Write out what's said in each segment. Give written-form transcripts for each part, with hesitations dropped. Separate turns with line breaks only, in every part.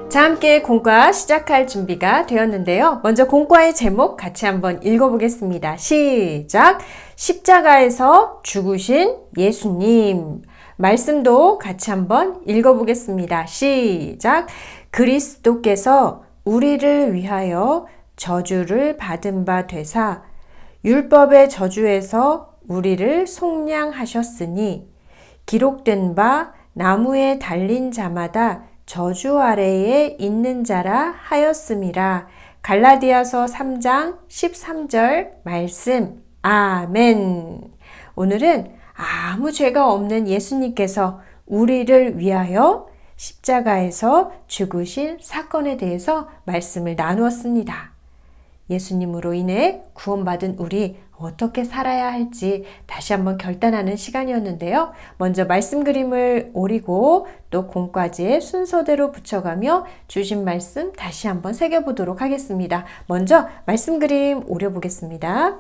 자, 함께 공과 시작할 준비가 되었는데요. 먼저 공과의 제목 같이 한번 읽어보겠습니다. 시작! 십자가에서 죽으신 예수님. 말씀도 같이 한번 읽어보겠습니다. 시작! 그리스도께서 우리를 위하여 저주를 받은 바 되사 율법의 저주에서 우리를 속량하셨으니 기록된 바 나무에 달린 자마다 저주 아래에 있는 자라 하였음이라. 갈라디아서 3장 13절 말씀. 아멘. 오늘은 아무 죄가 없는 예수님께서 우리를 위하여 십자가에서 죽으신 사건에 대해서 말씀을 나누었습니다. 예수님으로 인해 구원받은 우리 어떻게 살아야 할지 다시 한번 결단하는 시간이었는데요. 먼저 말씀 그림을 오리고 또 공과지에 순서대로 붙여가며 주신 말씀 다시 한번 새겨보도록 하겠습니다. 먼저 말씀 그림 오려보겠습니다.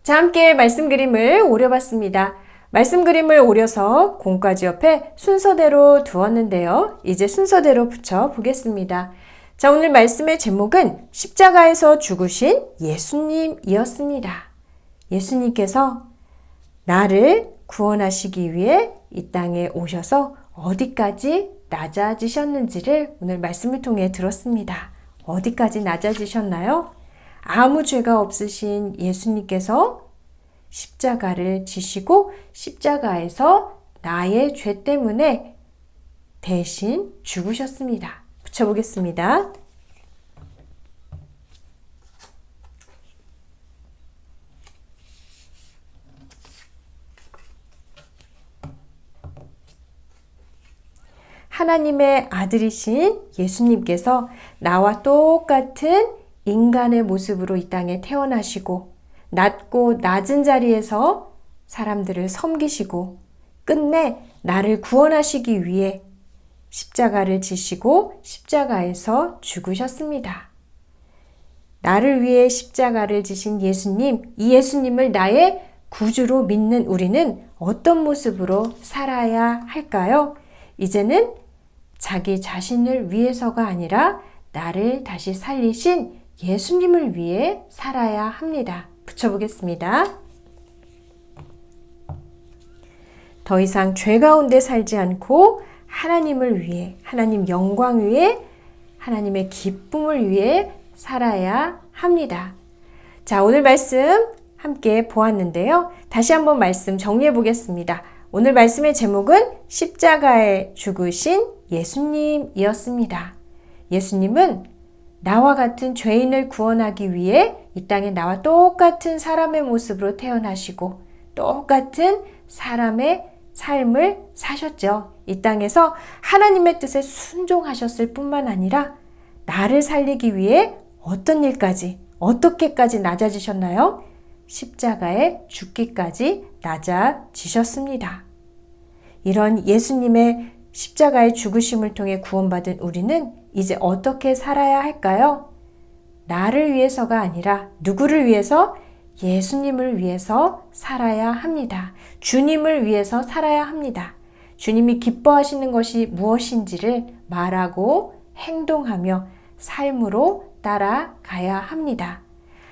자, 함께 말씀 그림을 오려봤습니다. 말씀 그림을 오려서 공과지 옆에 순서대로 두었는데요. 이제 순서대로 붙여보겠습니다. 자, 오늘 말씀의 제목은 십자가에서 죽으신 예수님이었습니다. 예수님께서 나를 구원하시기 위해 이 땅에 오셔서 어디까지 낮아지셨는지를 오늘 말씀을 통해 들었습니다. 어디까지 낮아지셨나요? 아무 죄가 없으신 예수님께서 십자가를 지시고 십자가에서 나의 죄 때문에 대신 죽으셨습니다. 붙여보겠습니다. 하나님의 아들이신 예수님께서 나와 똑같은 인간의 모습으로 이 땅에 태어나시고 낮고 낮은 자리에서 사람들을 섬기시고 끝내 나를 구원하시기 위해 십자가를 지시고 십자가에서 죽으셨습니다. 나를 위해 십자가를 지신 예수님, 이 예수님을 나의 구주로 믿는 우리는 어떤 모습으로 살아야 할까요? 이제는 자기 자신을 위해서가 아니라 나를 다시 살리신 예수님을 위해 살아야 합니다. 붙여보겠습니다. 더 이상 죄 가운데 살지 않고 하나님을 위해, 하나님 영광 위해, 하나님의 기쁨을 위해 살아야 합니다. 자, 오늘 말씀 함께 보았는데요. 다시 한번 말씀 정리해 보겠습니다. 오늘 말씀의 제목은 십자가에 죽으신 예수님이었습니다. 예수님은 나와 같은 죄인을 구원하기 위해 이 땅에 나와 똑같은 사람의 모습으로 태어나시고 똑같은 사람의 삶을 사셨죠. 이 땅에서 하나님의 뜻에 순종하셨을 뿐만 아니라 나를 살리기 위해 어떤 일까지, 어떻게까지 낮아지셨나요? 십자가에 죽기까지 낮아지셨습니다. 이런 예수님의 십자가의 죽으심을 통해 구원받은 우리는 이제 어떻게 살아야 할까요? 나를 위해서가 아니라 누구를 위해서? 예수님을 위해서 살아야 합니다. 주님을 위해서 살아야 합니다. 주님이 기뻐하시는 것이 무엇인지를 말하고 행동하며 삶으로 따라가야 합니다.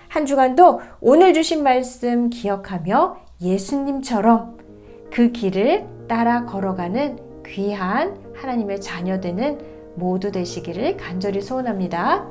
한 주간도 오늘 주신 말씀 기억하며 예수님처럼 그 길을 따라 걸어가는 귀한 하나님의 자녀 되는 모두 되시기를 간절히 소원합니다.